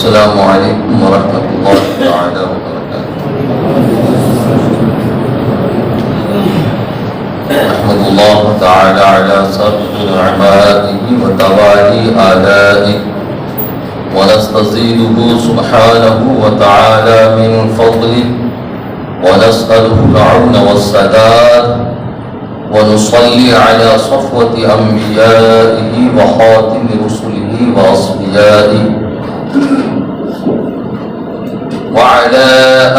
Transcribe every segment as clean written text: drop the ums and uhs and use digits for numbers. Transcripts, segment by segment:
السلام علیکم ورحمۃ اللہ تعالی وبرکاتہ۔ احمد اللہ تعالی علی سابق نعمائه وتوالي آلائه ونستزيده سبحانه وتعالى من فضله ونسأله العون والسداد ونصلي على صفوة أنبيائه وخاتم رسله وأصفيائه وعلى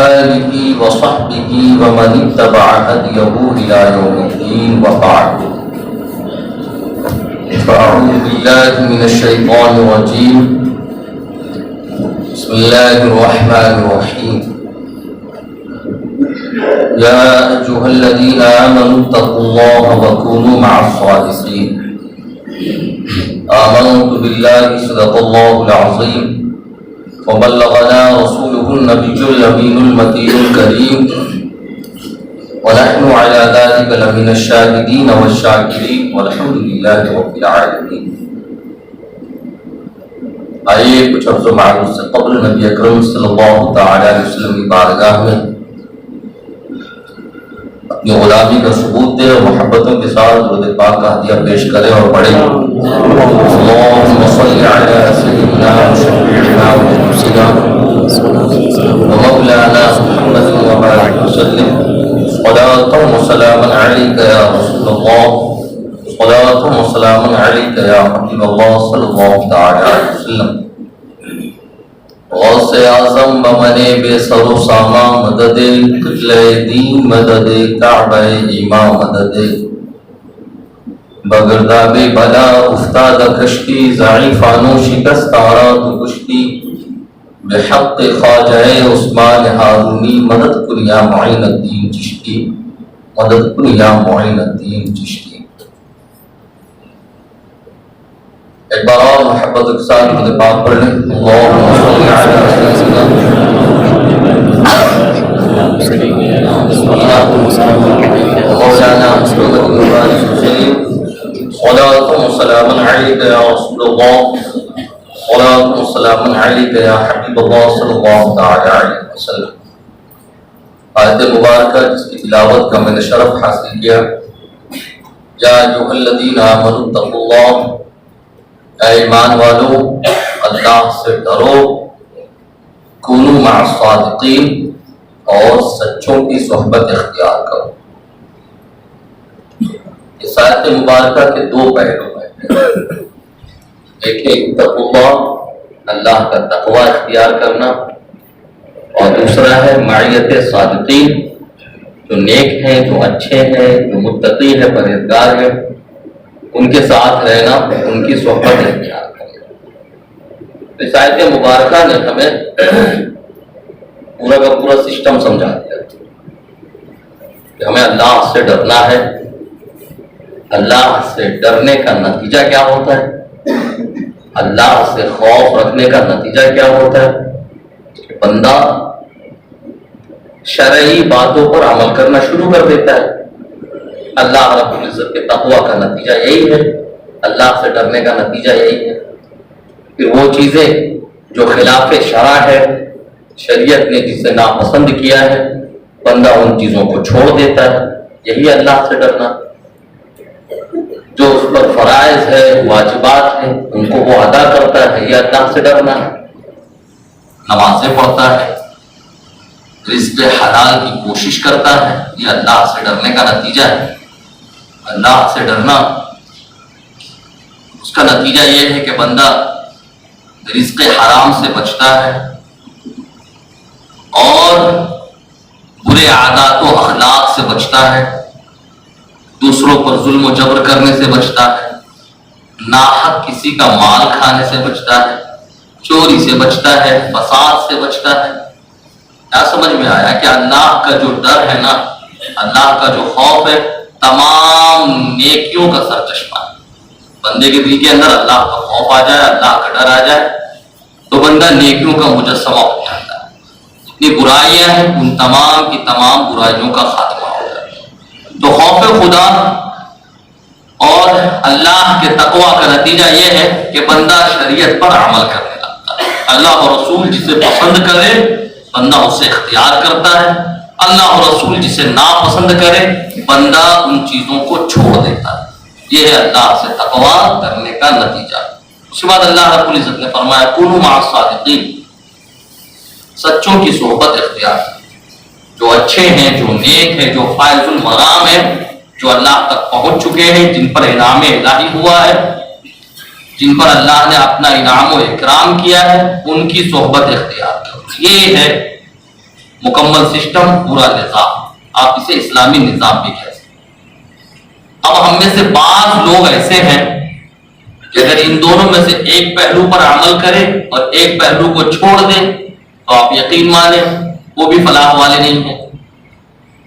آله وصحبه ومن اتبع هديه إلى يوم الدين، وبعد، فأعوذ بالله من الشيطان الرجيم، بسم الله الرحمن الرحيم، يا أيها الذين آمنوا اتقوا الله وكونوا مع الصادقين، آمنت بالله صدق الله العظيم وبلغنا رسوله النبي الأمين المكين الكريم، ونحن على ذلك لمن الشاهدين والشاكرين، والحمد لله رب العالمين۔ آئیے کچھ عرض و معروف سے قبل نبی اکرم صلی اللہ تعالی علیہ وسلم کی بارگاہ میں اپنی غلامی کا ثبوت دے اور محبتوں کے ساتھ درود پاک کا ہدیہ پیش کریں اور پڑھیں۔ اللہم صلی علی سیدنا وشفیعنا ونبینا ومولانا محمد وبارک وسلم، صلاة وسلاما علیک یا رسول اللہ، صلاة وسلاما علیک یا حبیب اللہ صلی اللہ تعالی علیہ وسلم۔ غوث اعظم بمن بے سر و ساما مدد، قبلہ دین مدد، کعبہ ایمان مدد، بگرداب بلا افتاد کشتی، ضعیفانو شکست آرات کشتی، بحق خواجہ عثمان ہارونی، مدد کن یا معین الدین چشتی، مدد کن یا معین الدین چشتی۔ ایک بار اور محبت کے ساتھ درود پاک پڑھ لیں۔ اللہم صلی علی سیدنا مولانا محمد وبارک وسلم، صلاة وسلاما علیک یا رسول اللہ، صلاة وسلاما علیک یا حبیب اللہ صلی اللہ تعالی علیہ وسلم۔ آیت مبارکہ جس کی تلاوت کا میں نے شرف حاصل کیا، یا ایھا الذین آمنوا اتقوا اللہ، اے ایمان والو اللہ سے ڈرو، کونوا مع الصادقین، اور سچوں کی صحبت اختیار کرو۔ اس آیت مبارکہ کے دو پہلو ہیں، ایک ہے اتقوا اللہ، اللہ کا تقوی اختیار کرنا، اور دوسرا ہے معیت صادقین، جو نیک ہیں، جو اچھے ہیں، جو متقی ہیں، پرہیزگار ہیں، ان کے ساتھ رہنا، ان کی صحبت اختیار کرنا۔ اس آیت مبارکہ نے ہمیں پورا کا پورا سسٹم سمجھا دیا کہ ہمیں اللہ سے ڈرنا ہے۔ اللہ سے ڈرنے کا نتیجہ کیا ہوتا ہے؟ اللہ سے خوف رکھنے کا نتیجہ کیا ہوتا ہے؟ کہ بندہ شرعی باتوں پر عمل کرنا شروع کر دیتا ہے۔ اللہ رب العزت کے تقوی کا نتیجہ یہی ہے، اللہ سے ڈرنے کا نتیجہ یہی ہے۔ پھر وہ چیزیں جو خلاف شرع ہے، شریعت نے جسے ناپسند کیا ہے، بندہ ان چیزوں کو چھوڑ دیتا ہے، یہی اللہ سے ڈرنا۔ جو اس پر فرائض ہے، واجبات ہیں، ان کو وہ ادا کرتا ہے، یہ اللہ سے ڈرنا ہے۔ نمازیں پڑھتا ہے، رزق حلال کی کوشش کرتا ہے، یہ اللہ سے ڈرنے کا نتیجہ ہے۔ اللہ سے ڈرنا، اس کا نتیجہ یہ ہے کہ بندہ رزق حرام سے بچتا ہے اور برے عادات و اخلاق سے بچتا ہے، دوسروں پر ظلم و جبر کرنے سے بچتا ہے، ناحق کسی کا مال کھانے سے بچتا ہے، چوری سے بچتا ہے، فساد سے بچتا ہے۔ کیا سمجھ میں آیا کہ اللہ کا جو ڈر ہے نا، اللہ کا جو خوف ہے، تمام نیکیوں کا سرچشمہ ہے۔ بندے کے دل کے اندر اللہ کا خوف آ جائے، اللہ کا ڈر آ جائے، تو بندہ نیکیوں کا مجسمہ ہو جاتا ہے۔ جتنی برائیاں ہیں ان تمام کی تمام برائیوں کا خاتمہ ہو جاتا ہے۔ تو خوف خدا اور اللہ کے تقوی کا نتیجہ یہ ہے کہ بندہ شریعت پر عمل کرنے لگتا ہے۔ اللہ اور رسول جسے پسند کرے بندہ اسے اختیار کرتا ہے، اللہ اور رسول جسے ناپسند کرے بندہ ان چیزوں کو چھوڑ دیتا ہے۔ یہ ہے اللہ سے تقویٰ کرنے کا نتیجہ۔ اس کے بعد اللہ رب العزت نے فرمایا کونوا مع الصادقین، سچوں کی صحبت اختیار، جو اچھے ہیں، جو نیک ہیں، جو فائز المرام ہیں، جو اللہ تک پہنچ چکے ہیں، جن پر انعام الہی ہوا ہے، جن پر اللہ نے اپنا انعام و اکرام کیا ہے، ان کی صحبت اختیار کرو۔ یہ ہے مکمل سسٹم، پورا نظام، آپ اسے اسلامی نظام بھی کہہ سکتے ہیں۔ اب ہم میں سے بعض لوگ ایسے ہیں کہ اگر ان دونوں میں سے ایک پہلو پر عمل کرے اور ایک پہلو کو چھوڑ دے تو آپ یقین مانیں وہ بھی فلاح والے نہیں ہیں۔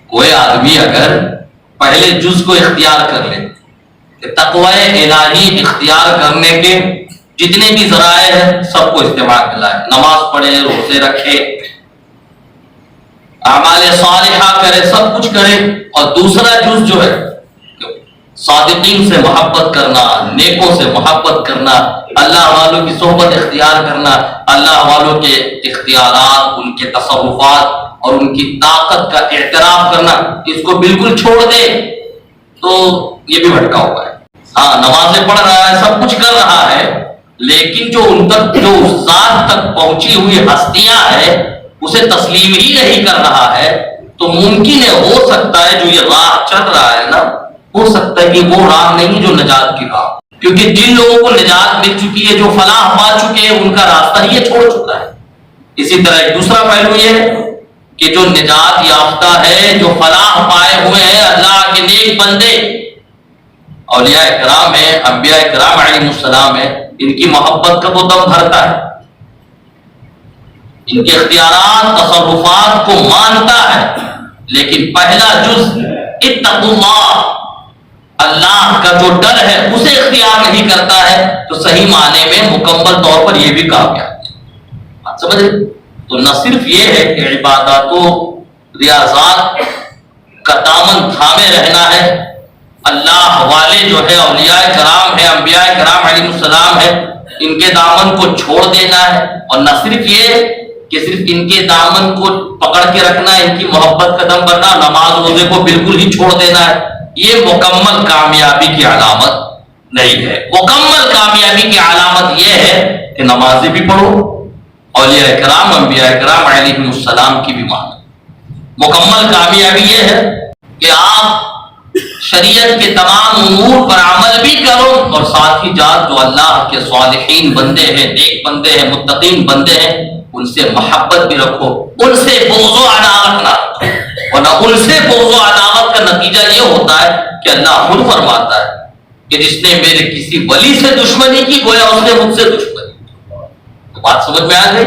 کوئی آدمی اگر پہلے جز کو اختیار کر لے کہ تقوی الہی اختیار کرنے کے جتنے بھی ذرائع ہیں سب کو استعمال میں لائے، نماز پڑھے، روزے رکھے، اعمال صالحہ کرے، سب کچھ کرے، اور دوسرا جز جو ہے صادقین سے محبت کرنا، نیکوں سے محبت کرنا، اللہ والوں کی صحبت اختیار کرنا، اللہ والوں کے اختیارات، ان کے تصرفات اور ان کی طاقت کا اعتراف کرنا، اس کو بالکل چھوڑ دے تو یہ بھی بھٹکا ہوا ہے۔ ہاں نمازیں پڑھ رہا ہے، سب کچھ کر رہا ہے، لیکن جو ان تک، جو اس ذات تک پہنچی ہوئی ہستیاں ہے اسے تسلیم ہی نہیں کر رہا ہے، تو ممکن ہے، ہو سکتا ہے جو یہ راہ چل رہا ہے نا، ہو سکتا ہے کہ وہ راہ نہیں جو نجات کی راہ، کیونکہ جن لوگوں کو نجات مل چکی ہے، جو فلاح پا چکے ہیں، ان کا راستہ ہی یہ چھوڑ چکا ہے۔ اسی طرح ایک دوسرا پہلو یہ ہے کہ جو نجات یافتہ ہے، جو فلاح پائے ہوئے ہیں، اللہ کے نیک بندے، اولیاء کرام ہیں، انبیاء کرام علیہ السلام ہیں، ان کی محبت کا وہ دم بھرتا ہے، ان کے اختیارات، تصرفات کو مانتا ہے، لیکن پہلا جز اتقوا اللہ، اللہ کا جو ڈر ہے اسے اختیار نہیں کرتا ہے، تو صحیح معنی میں مکمل طور پر یہ بھی کامیاب ہے۔ آپ سمجھ رہے؟ تو نہ صرف یہ ہے کہ عبادات و ریاضات کا دامن تھامے رہنا ہے، اللہ والے جو ہے اولیاء کرام ہے، انبیاء کرام علیہ السلام ہے، ان کے دامن کو چھوڑ دینا ہے، اور نہ صرف یہ کہ صرف ان کے دامن کو پکڑ کے رکھنا ہے، ان کی محبت کا دم بھرنا، نماز روزے کو بالکل ہی چھوڑ دینا ہے، یہ مکمل کامیابی کی علامت نہیں ہے۔ مکمل کامیابی کی علامت یہ ہے کہ نمازیں بھی پڑھو، اولیاء کرام، انبیاء کرام علیہ السلام کی بھی مانو۔ مکمل کامیابی یہ ہے کہ آپ شریعت کے تمام امور پر عمل بھی کرو، اور ساتھ ہی ساتھ جو اللہ کے صالحین بندے ہیں، نیک بندے ہیں، متقین بندے ہیں، ان سے محبت بھی رکھو، ان سے بغض و عداوت نہ رکھو، ورنہ ان سے بغض و عداوت کا نتیجہ یہ ہوتا ہے کہ اللہ خود فرماتا ہے کہ جس نے میرے کسی ولی سے دشمنی کی گویا اس نے مجھ سے دشمنی کی۔ تو بات سمجھ میں آ گئی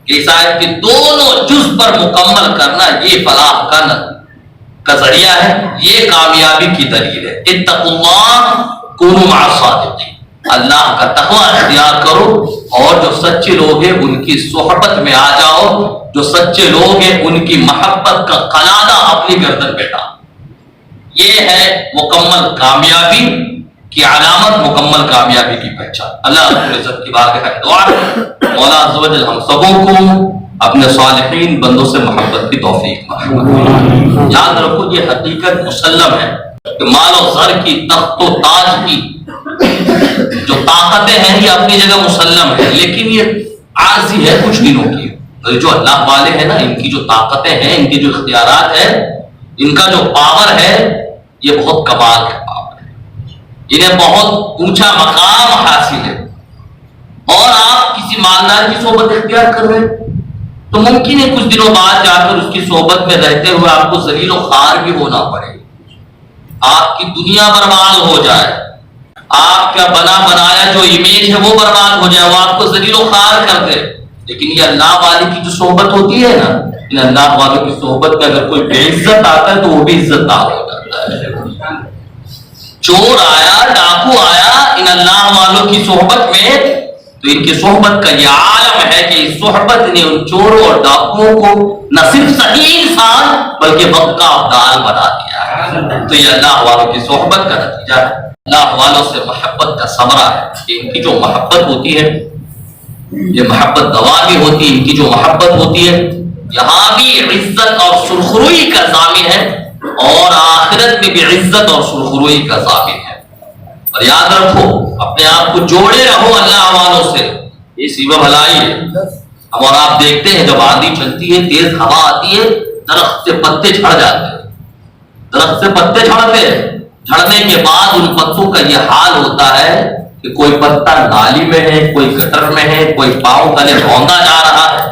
کہ اس آیت کے دونوں جز پر مکمل کرنا یہ فلاح کا ذریعہ ہے، یہ کامیابی کی دلیل ہے۔ اتقوا اللہ کونوا مع الصادقین، اللہ کا تقوی اختیار کرو، اور جو سچے لوگ ہیں ان کی صحبت میں آ جاؤ، جو سچے لوگ ہیں ان کی محبت کا قلادہ اپنی گردن پہ ڈالو۔ یہ ہے مکمل کامیابی کی علامت، مکمل کامیابی کی پہچان۔ اللہ رب العزت کی بارگاہ ہے دعا ہے مولا عز و جل ہم سبوں کو اپنے صالحین بندوں سے محبت کی توفیق فرمائے۔ یاد رکھو یہ حقیقت مسلم ہے کہ مال و زر کی، تخت و تاج کی جو طاقتیں ہیں یہ اپنی جگہ مسلم ہے، لیکن یہ عارضی ہے کچھ دنوں کی۔ جو اللہ والے ہیں نا، ان کی جو طاقتیں ہیں، ان کی جو اختیارات ہیں، ان کا جو پاور ہے یہ بہت کمال کا پاور ہے، انہیں بہت اونچا مقام حاصل ہے، اور آپ کسی مالدار کی صحبت اختیار کر رہے ہیں تو ممکن ہے کچھ دنوں بعد جا کر اس کی صحبت میں رہتے ہوئے آپ کو ذلیل و خوار بھی ہونا پڑے، آپ کی دنیا برباد ہو جائے، آپ کا بنا بنایا جو امیج ہے وہ برباد ہو جائے، وہ آپ کو ذلیل و خوار کر دے۔ لیکن یہ اللہ والے کی جو صحبت ہوتی ہے نا، ان اللہ والوں کی صحبت میں اگر کوئی بے عزت آتا ہے تو وہ بھی عزت دار ہو جاتا ہے۔ چور آیا، ڈاکو آیا ان اللہ والوں کی صحبت میں، تو ان کی صحبت کا یہ عالم ہے کہ اس صحبت نے ان چوروں اور ڈاکوؤں کو نہ صرف صحیح انسان بلکہ وقت کا ابدال بنا دیا ہے۔ تو یہ اللہ والوں کی صحبت کا نتیجہ ہے، اللہ والوں سے محبت کا ثمرہ ہے کہ ان کی جو محبت ہوتی ہے یہ محبت گواہ بھی ہوتی ہے، ان کی جو محبت ہوتی ہے یہاں بھی عزت اور سرخروئی کا ضامن ہے، اور آخرت میں بھی عزت اور سرخروئی کا ضامن ہے۔ اور یاد رکھو، اپنے آپ کو جوڑے رہو اللہ والوں سے، یہ سیبہ بھلائی ہے۔ ہم اور آپ دیکھتے ہیں جب آندھی چلتی ہے، تیز ہوا آتی ہے، درخت سے پتے جھڑ جاتے ہیں، درخت سے پتے جھڑتے ہیں، جھڑنے کے بعد ان پتوں کا یہ حال ہوتا ہے کہ کوئی پتا نالی میں ہے، کوئی گٹر میں ہے، کوئی پاؤں تلے روندا جا رہا ہے۔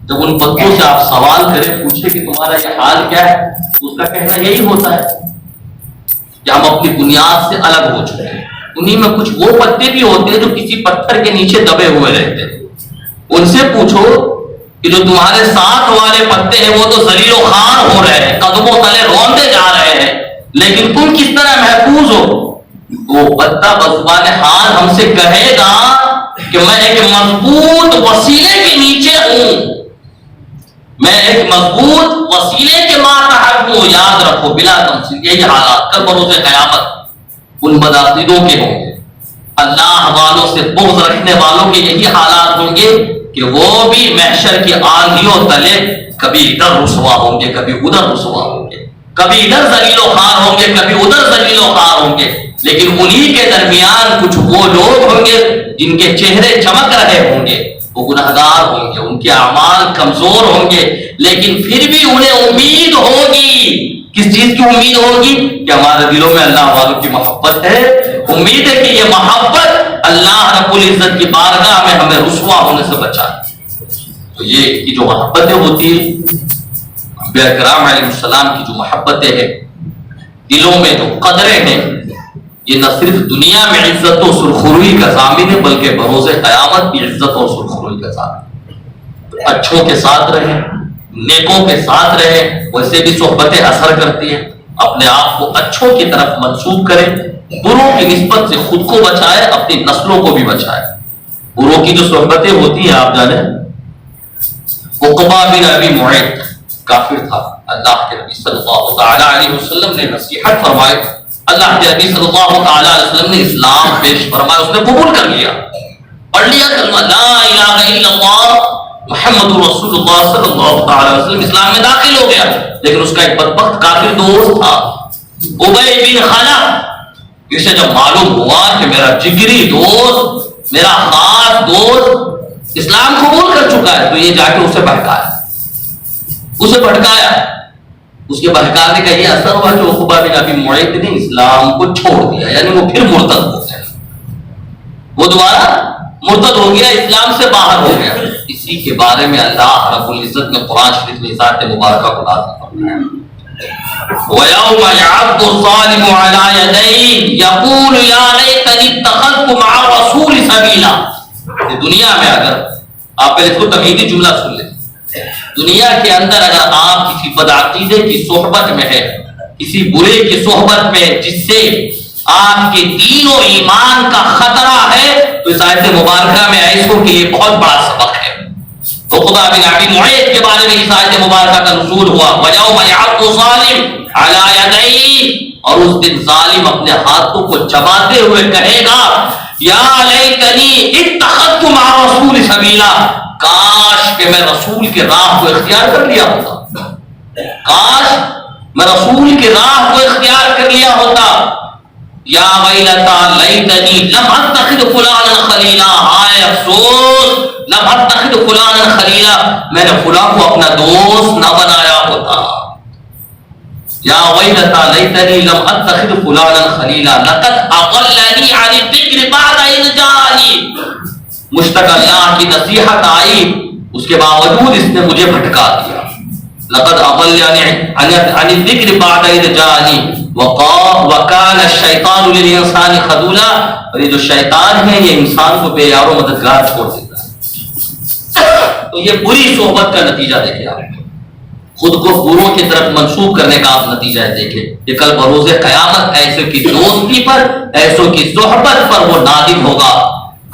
جب ان پتوں سے آپ سوال کریں، پوچھیں کہ تمہارا یہ حال کیا ہے، اس کا کہنا یہی ہوتا ہے کہ ہم اپنی بنیاد سے الگ ہو چکے ہیں۔ انہیں میں کچھ وہ پتے بھی ہوتے ہیں جو کسی پتھر کے نیچے دبے ہوئے رہتے ہیں، ان سے پوچھو کہ جو تمہارے ساتھ والے پتے ہیں وہ تو ذلیل و خوار ہو رہے ہیں، قدموں تلے روندے جا رہے ہیں، لیکن تم کس طرح محفوظ ہو؟ وہ پتا بزبان حال ہم سے کہے گا کہ میں ایک مضبوط وسیلے کے نیچے ہوں، میں ایک مضبوط وسیلے کے ماتحت ہوں۔ یاد رکھو بلا تمثیل یہی حالات کل بروز قیامت ان بدعقیدوں کے ہوں گے، اللہ والوں سے بغض رکھنے والوں کے یہی حالات ہوں گے کہ وہ بھی محشر کی آندھیوں تلے کبھی ادھر رسوا ہوں گے، کبھی ادھر رسوا ہوں گے، کبھی ادھر ذلیل و خوار ہوں گے، کبھی ادھر ذلیل و خوار ہوں گے، لیکن انہی کے درمیان کچھ وہ لوگ ہوں گے جن کے چہرے چمک رہے ہوں گے، وہ گنہگار ہوں گے، ان کے اعمال کمزور ہوں گے، لیکن پھر بھی انہیں امید ہوگی۔ کس چیز کی امید ہوگی؟ کہ ہمارے دلوں میں اللہ والوں کی محبت ہے، امید ہے کہ یہ محبت اللہ رب العزت کی بارگاہ میں ہمیں رسوا ہونے سے بچائے۔ تو یہ کی جو محبتیں ہوتی ہیں، انبیاء کرام علیہ السلام کی جو محبتیں ہیں، دلوں میں جو قدریں ہیں، یہ نہ صرف دنیا میں عزت و سرخروئی کا ضامن ہے بلکہ بروز قیامت بھی عزت اور سرخروئی کا ضامن ہے۔ اچھوں کے ساتھ رہیں، نیکوں کے ساتھ رہیں، ویسے بھی صحبتیں اثر کرتی ہیں۔ اپنے آپ کو اچھوں کی طرف منسوب کریں، بروں کی نسبت سے خود کو بچائے، اپنی نسلوں کو بھی بچائے۔ بروں کی جو صحبتیں ہوتی ہیں آپ جانیں، عقبہ بن ابی معیط کافر تھا، اللہ کے نبی صلی اللہ تعالی علیہ وسلم نے نصیحت فرمائی، اللہ کے نبی صلی اللہ تعالی علیہ وسلم نے اسلام پیش فرمایا، اس نے قبول کر لیا، پڑھ لیا کلمہ لا الہ الا اللہ محمد رسول اللہ صلی اللہ تعالی علیہ وسلم، اسلام میں داخل ہو گیا، لیکن اس کا ایک بدبخت کافر دوست تھا ابی بن خلف۔ اسے جب معلوم ہوا کہ میرا جگری دوست، میرا خاص دوست اسلام قبول کر چکا ہے، تو یہ جا کے اسے بہکایا، اسے بھٹکایا۔ اس کے بہکانے کا یہ اثر ہوا کہ عقبہ بن ابی معیط نے اسلام کو چھوڑ دیا، یعنی وہ پھر مرتد ہو گیا، وہ دوبارہ مرتد ہو گیا، اسلام سے باہر ہو گیا۔ اسی کے بارے میں اللہ رب العزت نے قرآن شریف میں ذات مبارکہ کو نازل فرمایا، وَيَوْمَ يَعَضُّ الظَّالِمُ عَلَى يَدَيْهِ يَقُولُ يَا لَيْتَنِي اتَّخَذْتُ مَعَ الرَّسُولِ سَبِيلًا۔ دنیا میں اگر آپ پہلے اس کو تمہیدی جملہ سن لیں، دنیا کے اندر اگر آپ کسی بدعقیدے کی صحبت میں ہے، کسی برے کی صحبت میں جس سے آپ کے دین و ایمان کا خطرہ ہے، تو اس آیت مبارکہ میں ایسوں کے لیے بہت بڑا سبق ہے۔ عقبہ بن ابی معیط کے بارے میں اس آیت مبارکہ کا نزول ہوا، وَيَوْمَ يَعَضُّ الظَّالِمُ عَلَى يَدَيْهِ، اور اس دن ظالم اپنے ہاتھوں کو چباتے ہوئے کہے گا یا لیتنی اتخذت مع الرسول سبیلا، کاش کہ میں رسول کے راہ کو اختیار کر لیا ہوتا، کاش میں رسول کے راہ کو اختیار کر لیا ہوتا۔ یا ویلتا لیتنی لم اتخذ فلانا خلیلا، ہائے افسوس، لم اتخذ فلانا خلیلا، میں نے فلاں کو اپنا دوست نہ بنایا ہوتا۔ یا ویلتا لیتنی لم اتخذ فلانا خلیلا لقد اضلنی عن الذکر بعد اذ جاءنی، مشتاق اللہ کی نصیحت آئی، اس کے باوجود اس نے مجھے بھٹکا دیا۔ لقد اضلنی عن الذکر بعد اذ جاءنی وَكَانَ الشَّيْطَانُ لِلْإِنسَانِ خَذُولًا، اور یہ جو شیطان ہے یہ انسان کو بے یار و مددگار چھوڑ دیتا ہے۔ تو یہ بری صحبت کا نتیجہ دیکھیں، آپ خود کو بروں کی طرف منسوب کرنے کا آپ نتیجہ دیکھیں کہ کل بروز قیامت ایسوں کی دوستی پر، ایسوں کی صحبت پر وہ نادم ہوگا،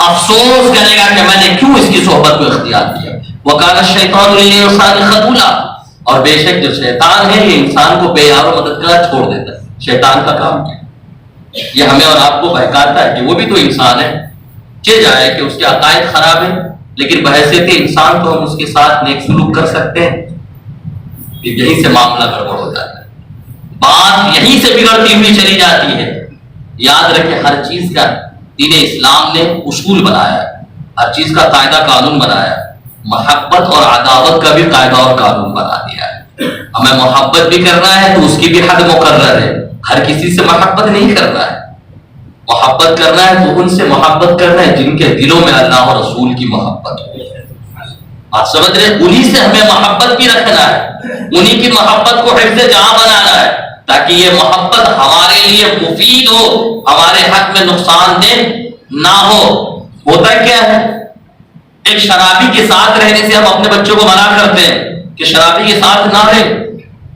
افسوس کرے گا کہ میں نے کیوں اس کی صحبت کو اختیار کیا۔ وَكَانَ الشَّيْطَانُ لِلْإِنسَانِ خَذُولًا، اور بے شک جو شیطان ہے یہ انسان کو بے یار و مددگار چھوڑ دیتا ہے۔ شیطان کا کام کیا؟ یہ ہمیں اور آپ کو بہکاتا ہے کہ وہ بھی تو انسان ہے، چہ جائے کہ اس کے عقائد خراب ہیں، لیکن بحیثیت انسان تو ہم اس کے ساتھ نیک سلوک کر سکتے ہیں؟ یہیں سے معاملہ گڑبڑ ہو جاتا ہے، بات یہیں سے بگڑتی ہوئی چلی جاتی ہے۔ یاد رکھیں ہر چیز کا دین اسلام نے اصول بنایا ہے، ہر چیز کا قاعدہ قانون بنایا ہے، محبت اور عداوت کا بھی قاعدہ اور قانون بنا دیا ہے۔ ہمیں محبت بھی کرنا ہے تو اس کی بھی حد مقرر ہے، ہر کسی سے محبت نہیں کرنا ہے۔ محبت کرنا ہے تو ان سے محبت کرنا ہے جن کے دلوں میں اللہ اور رسول کی محبت ہو۔ آپ سمجھ رہے ہیں؟ انہی سے ہمیں محبت بھی رکھنا ہے، انہی کی محبت کو حفظ جہاں بنانا ہے تاکہ یہ محبت ہمارے لیے مفید ہو، ہمارے حق میں نقصان دہ نہ ہو۔ ہوتا کیا ہے، ایک شرابی کے ساتھ رہنے سے ہم اپنے بچوں کو منع کرتے ہیں کہ شرابی کے ساتھ نہ رہے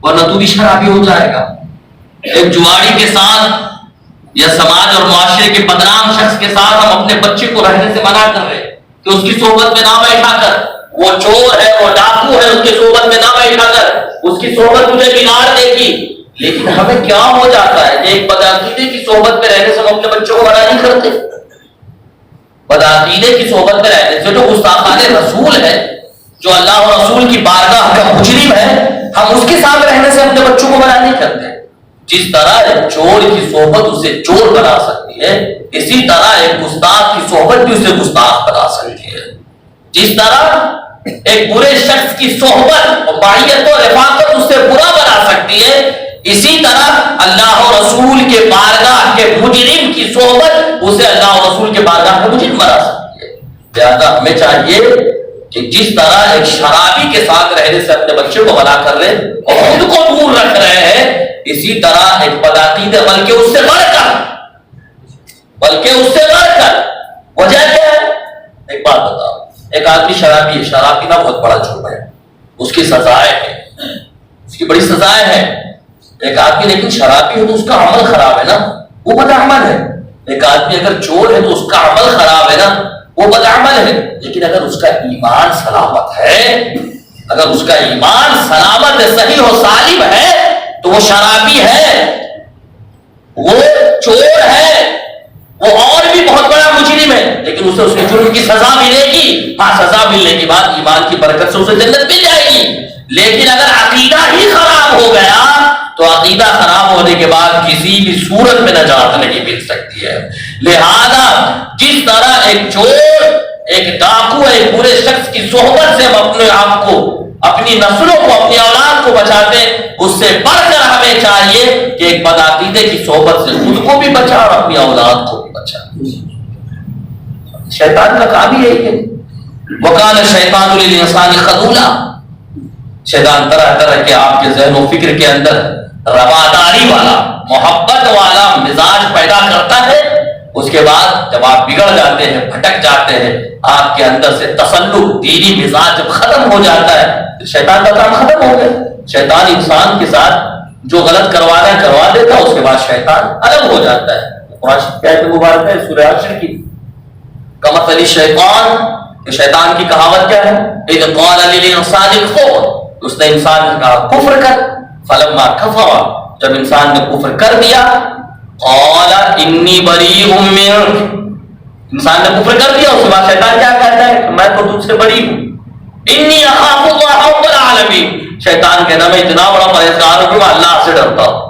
ورنہ تو بھی شرابی ہو جائے گا۔ ایک جواری کے ساتھ یا سماج اور معاشرے کے بدنام شخص کے ساتھ ہم اپنے بچے کو رہنے سے منع کر رہے کہ اس کی صحبت میں نہ بیٹھا کر، وہ چور ہے، وہ ڈاکو ہے، اس کی صحبت میں نہ بیٹھا کر، اس کی صحبت تجھے بگاڑ دے گی۔ لیکن ہمیں کیا ہو جاتا ہے کہ ایک بدعقیدے کی صحبت میں رہنے سے ہم اپنے بچوں کو منع نہیں کرتے۔ بدعقیدے کی صحبت میں رہنے سے جو گستاخان رسول ہے، جو اللہ اور رسول کی بارگاہ کا مجرم ہے، ہم اس کے ساتھ رہنے سے اپنے بچوں کو منع نہیں کرتے۔ جس طرح ایک چور کی صحبت اسے چور بنا سکتی ہے، اسی طرح ایک گستاخ کی صحبت بھی اسے گستاخ بنا سکتی ہے۔ جس طرح ایک برے شخص کی صحبت اور معیت و رفاقت اس سے برا بنا سکتی ہے، اسی طرح اللہ اور رسول کے بارگاہ کے مجرم کی صحبت اسے اللہ اور رسول کے بارگاہ کے مجرم بنا سکتی ہے۔ لہذا ہمیں چاہیے کہ جس طرح ایک شرابی کے ساتھ رہنے سے اپنے بچے کو منع کر رہے اور خود کو دور رکھ رہے ہیں، اسی طرح ایک بدعقیدہ بلکہ اس سے بڑھ کر وجہ کیا ہے؟ ایک بات بتاؤ، ایک آدمی شرابی ہے، شراب پینا بہت بڑا جرم ہے، اس کی سزائیں ہیں، اس کی بڑی سزائیں ہیں۔ ایک آدمی لیکن شرابی ہے تو اس کا عمل خراب ہے نا، وہ بدعمل ہے۔ ایک آدمی اگر چور ہے تو اس کا عمل خراب ہے نا، وہ بدعمل ہے۔ لیکن اگر اس کا ایمان سلامت ہے، اگر اس کا ایمان سلامت ہے، صحیح و سالم ہے، تو وہ شرابی ہے، وہ چور ہے، وہ اور بھی بہت بڑا مجرم ہے، لیکن اسے اس کے جرم کی سزا ملے گی۔ ہاں، سزا ملنے کے بعد ایمان کی برکت سے اسے جنت مل جائے گی۔ لیکن اگر عقیدہ ہی خراب ہو گیا تو عقیدہ خراب ہونے کے بعد کسی بھی صورت میں نجات نہیں مل سکتی ہے۔ لہذا جس طرح ایک چور، ایک ڈاکو، ایک برے شخص کی صحبت سے ہم اپنے آپ کو، اپنی نسلوں کو، اپنی اولاد کو بچاتے ہیں، اس سے بڑھ کر ہمیں چاہیے کہ ایک بدعقیدے کی صحبت سے خود کو بھی بچا اور اپنی اولاد کو بھی بچا۔ شیطان کا کام ہی یہی ہے، وَقَالَ الشَّيْطَانُ لِلْإِنسَانِ خَذُولًا۔ شیطان طرح طرح کے آپ کے ذہن و فکر کے اندر رواداری والا، محبت والا مزاج پیدا کرتا ہے۔ اس کے بعد جب آپ بگڑ جاتے ہیں، بھٹک جاتے ہیں، آپ کے اندر سے تسلط، دینی مزاج جب ختم ہو جاتا ہے تو شیطان کا کام ختم ہو گیا۔ شیطان انسان کے ساتھ جو غلط کروانا ہے کروا دیتا ہے، اس کے بعد شیطان الگ ہو جاتا ہے۔ قرآن کی آیت مبارکہ ہے سورہ حشر کی، کمثل الشیطان، کہ شیطان کی کہاوت کیا ہے؟ اذ قال للانسان اکفر، اس نے انسان نے کہا کفر کر، فلما کفر، جب انسان نے کفر کر دیا، قال انی بریء منک، انسان نے کفر کر دیا، اس کے بعد شیطان کیا کہتا ہے؟ میں تو تجھ سے بری ہوں، انی اخاف اللہ رب العالمین، شیطان کہنا میں اتنا بڑا پرہیزگار ہوں کہ میں اللہ سے ڈرتا ہوں۔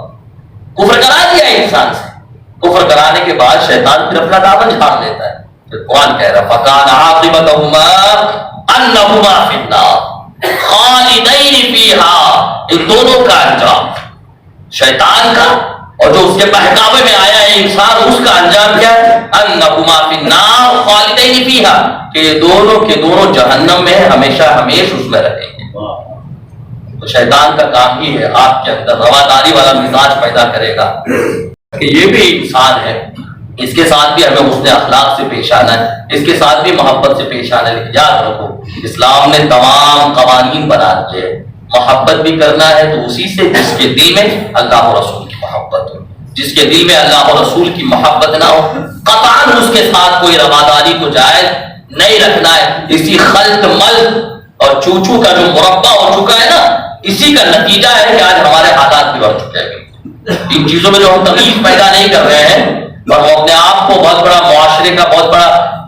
کفر کرا دیا انسان سے، کفر کرانے کے بعد شیطان پھر اپنا دامن جھاڑ لیتا ہے۔ پھر قرآن کہہ رہا فَكَانَ عَاقِبَتُهُمَا أَنَّهُمَا فِي النَّارِ خَالِدَيْنِ فِيهَا، ان دونوں کا انجام، شیطان کا اور جو اس کے بہکاوے میں آیا ہے انسان، اس کا انجام کیا ہے؟ أَنَّهُمَا فِي النَّارِ خَالِدَيْنِ فِيهَا، کہ یہ دونوں کے دونوں جہنم میں ہمیشہ ہمیش اس میں رہیں گے۔ تو شیطان کا کام ہی ہے آپ کے اندر رواداری والا مزاج پیدا کرے گا کہ یہ بھی انسان ہے، اس کے ساتھ بھی ہمیں حسن اخلاق سے پیش آنا ہے، اس کے ساتھ بھی محبت سے پیش آنا ہے۔ یاد رکھو اسلام نے تمام قوانین بنا دیے، محبت بھی کرنا ہے تو اسی سے جس کے دل میں اللہ اور رسول کی محبت ہو، جس کے دل میں اللہ اور رسول کی محبت نہ ہو قطعاً اس کے ساتھ کوئی رواداری کو جائز نہیں رکھنا ہے۔ اسی خلط ملط اور چوچو کا جو مربع ہو چکا ہے نا، اسی کا نتیجہ ہے کہ آج ہمارے حالات بگڑ چکے ہیں۔ ان چیزوں میں جو ہم تمیز پیدا نہیں کر رہے ہیں اور ہم اپنے آپ کو بہت بڑا معاشرے کا بہت بڑا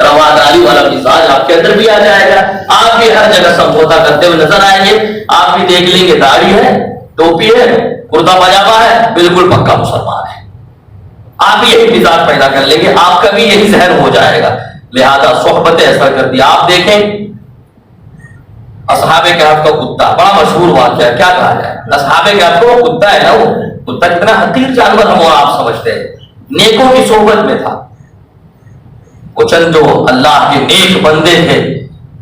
رواداری والا مزاج آپ کے اندر بھی آ جائے گا. آپ بھی ہر جگہ سمجھوتا کرتے ہوئے نظر آئیں گے. آپ بھی دیکھ لیں گے داڑھی ہے, ٹوپی ہے, کرتا پاجامہ ہے, بالکل پکا مسلمان ہے. آپ بھی یہی مزاج پیدا کر لیں گے, آپ کا بھی یہی ذہن ہو جائے گا. لہذا صحبت ایسا کر دیا. آپ دیکھیں اصحاب کہف کا کتا, بڑا مشہور واقعہ, کیا کہا جائے. اصحاب کہف کا وہ کتا ہے نا, وہ کتا کتنا حقیر جانور ہم اور آپ سمجھتے ہیں, نیکوں کی صحبت میں تھا. وہ چند جو اللہ کے نیک بندے تھے,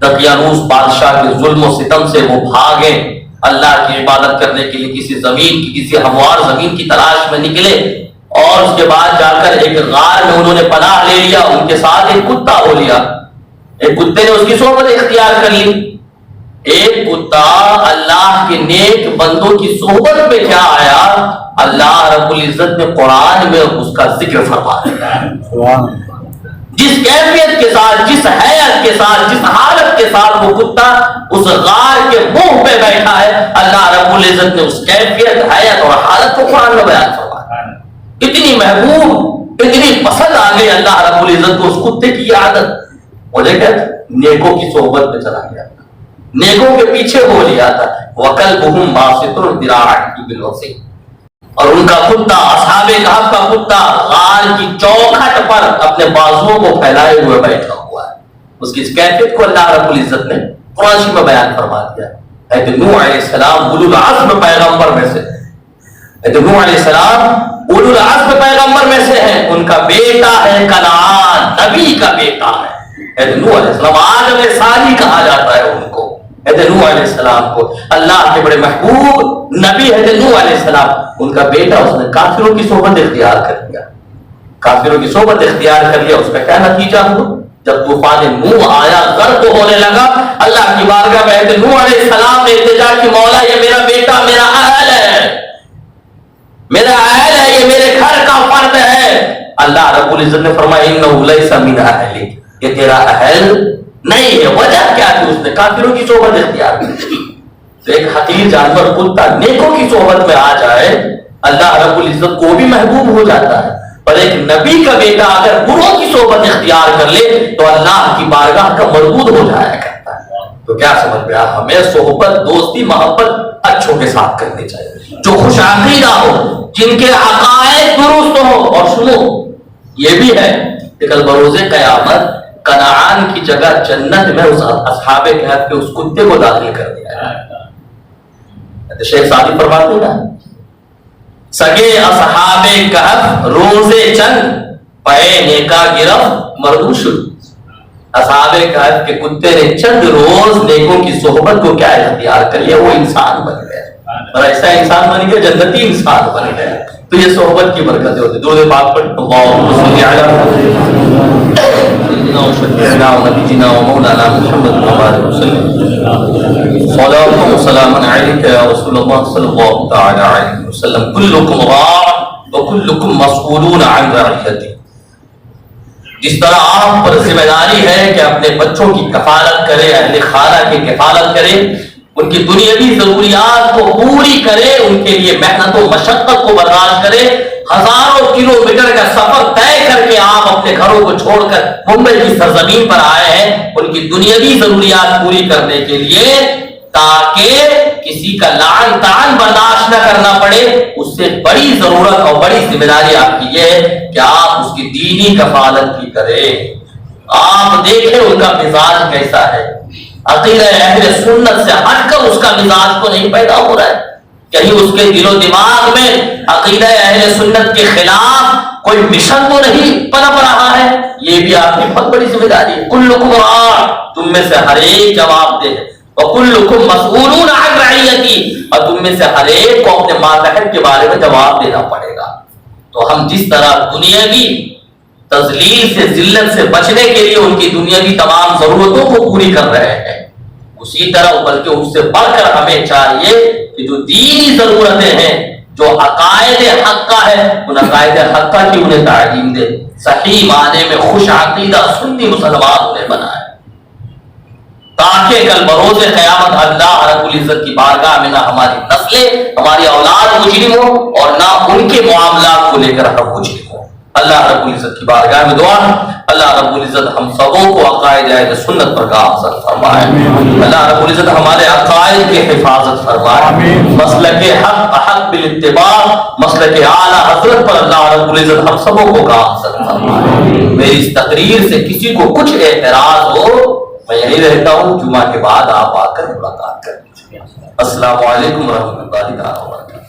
دقیانوس بادشاہ کے ظلم و ستم سے وہ بھاگے, اللہ کی عبادت کرنے کے لیے کسی زمین کی, کسی ہموار زمین کی تلاش میں نکلے, اور اس کے بعد جا کر ایک غار میں انہوں نے پناہ لے لیا. ان کے ساتھ ایک کتا ہو لیا, ایک کتے نے اس کی صحبت اختیار کر لی. ایک کتا اللہ کے نیک بندوں کی صحبت میں کیا آیا, اللہ رب العزت نے قرآن میں اس کا ذکر فرما دیا. جس کیفیت کے ساتھ, جس حیت کے ساتھ, جس حالت کے ساتھ وہ کتا اس غار کے منہ پہ بیٹھا ہے, اللہ رب العزت نے اس کیفیت, حیت اور حالت کو قرآن میں بیان فرمایا. اتنی محبوب, اتنی پسند آ گئی اللہ رب العزت کو اس کتے کی عادت. مجھے کہتے نیکوں کی صحبت میں چلا گیا, نیکوں کے پیچھے ہو لیا تھا. وَقَلْبُهُمْ بَاسِطٌ ذِرَاعَيْهِ بِالْوَصِيلِ, اور ان کا کتا, اصحاب کہف کا کتا, غار کی چوکھٹ پر اپنے بازوؤں کو پھیلائے ہوئے بیٹھا ہوا ہے. اس کی کیفیت کو اللہ رب العزت نے قرآن میں بیان فرما دیا. حضرت نوح علیہ السلام اولو العزم پیغمبر میں سے, حضرت نوح علیہ السلام اولو العزم پیغمبر میں سے ہیں. ان کا بیٹا ہے کنعان, نبی کا بیٹا ہے. حضرت نوح علیہ السلام آدم ثانی کہا جاتا ہے ان کو. حضرت نوح علیہ السلام کو اللہ کے بڑے محبوب نبی حضرت نوح علیہ السلام, ان کا بیٹا, اس نے کافروں کی صحبت اختیار کر لیا. کافروں کی صحبت اختیار کر لیا. اس کا کیا نتیجہ ہوا, جب طوفان نوح آیا, غرق ہونے لگا, اللہ کی بارگاہ میں حضرت نوح علیہ السلام نے التجا کی, مولا یہ میرا بیٹا میرا اہل ہے, میرا اہل ہے, یہ میرے گھر کا فرد ہے. اللہ رب العزت نے فرمایا انہ لیس من اہلک, یہ تیرا اہل نہیں ہے. وجہ کیا تھی, اس نے کافروں کی صحبت اختیار کی. تو ایک حقیر جانور کتا نیکوں کی صحبت میں آ جائے, اللہ رب العزت کو بھی محبوب ہو جاتا ہے. اور ایک نبی کا بیٹا اگر بروں کی صحبت اختیار کر لے تو اللہ کی بارگاہ کا مربوط ہو جایا کرتا ہے. تو کیا سمجھ میں آیا, ہمیں صحبت, دوستی, محبت اچھوں کے ساتھ کرنی چاہیے, جو خوش عقیدہ ہو, جن کے عقائد درست ہو. اور سنو یہ بھی ہے کہ کل بروز قیامت کنعان کی جگہ جنت میں اس اصحاب کہف کے اس کتے کو داخل کر دیا ہے. شیخ سعدی فرماتے نا, سگے اصحاب کہف روزے چند پے نیکا گرفت مردوش. اصحاب کہف کے کتے نے چند روز نیکوں کی صحبت کو کیا اختیار کر لیا, وہ انسان بن گیا, اور ایسا انسان بن گیا, جنتی انسان بن گیا. تو یہ صحبت کی برکتیں ہوتی. درود پاک پڑھ, اللہم صلی علی سیدنا و نبینا و مولانا محمد وبارک وسلم. صلاۃ و سلام علیک یا رسول اللہ صلی اللہ تعالی علیہ وسلم. کلکم راع و کلکم مسئولون عن رعیتہ. جس طرح آپ پر ذمہ داری ہے کہ اپنے بچوں کی کفالت کرے, اہل خانہ کی کفالت کرے, ان کی دنیاوی ضروریات کو پوری کرے, ان کے لیے محنت و مشقت کو برداشت کرے. ہزاروں کلومیٹر کا سفر طے کر کے آپ اپنے گھروں کو چھوڑ کر ممبئی کی سرزمین پر آئے ہیں ان کی دنیاوی ضروریات پوری کرنے کے لیے, تاکہ کسی کا لعن طعن برداشت نہ کرنا پڑے. اس سے بڑی ضرورت اور بڑی ذمہ داری آپ کی یہ ہے کہ آپ اس کی دینی کفالت بھی کریں. آپ دیکھیں ان کا مزاج کیسا ہے. عقیدہ اہل سنت سے ہٹ کر اس کا مزاج کو نہیں پیدا ہو رہا ہے. کہیں اس کے دل و دماغ میں عقیدہ اہل سنت کے خلاف کوئی مشن تو نہیں پنپ رہا ہے. یہ بھی آپ کی بہت بڑی ذمہ داری ہے. کلکم راع, تم میں سے ہر ایک جواب دے, وکلکم مسئولون عن رعیتہ, اور تم میں سے ہر ایک کو اپنے ماتحت کے بارے میں جواب دینا پڑے گا. تو ہم جس طرح دنیاوی تذلیل سے, ذلت سے بچنے کے لیے ان کی دنیاوی تمام ضرورتوں کو پوری کر رہے ہیں, اسی طرح بلکہ اس سے بڑھ کر ہمیں چاہیے کہ جو دینی ضرورتیں ہیں, جو عقائد حقہ ہے, ان عقائد حقہ کی انہیں تعلیم دے. صحیح معنی میں خوش عقیدہ سنی مسلمان انہیں بنائے, تاکہ کل بروز قیامت اللہ رب العزت کی بارگاہ میں نہ ہماری نسلیں, ہماری اولاد مجرم ہو, اور نہ ان کے معاملات کو لے کر ہم مجرم ہو. اللہ رب العزت کی بارگاہ میں دعا اللہ رب العزت ہم سبوں کو عقائد اہل سنت پر گامزن فرمائے. اللہ رب العزت ہمارے عقائد کی حفاظت فرمائے. مسلک حق احق بالاتباع مسلک اعلیٰ حضرت پر اللہ رب العزت ہم سبوں کو گامزن فرمائے. میری اس تقریر سے کسی کو کچھ اعتراض ہو میں یہی رہتا ہوں جمعہ کے بعد آپ آ کر ملاقات کر لیجیے. السلام علیکم ورحمۃ اللہ وبرکاتہ.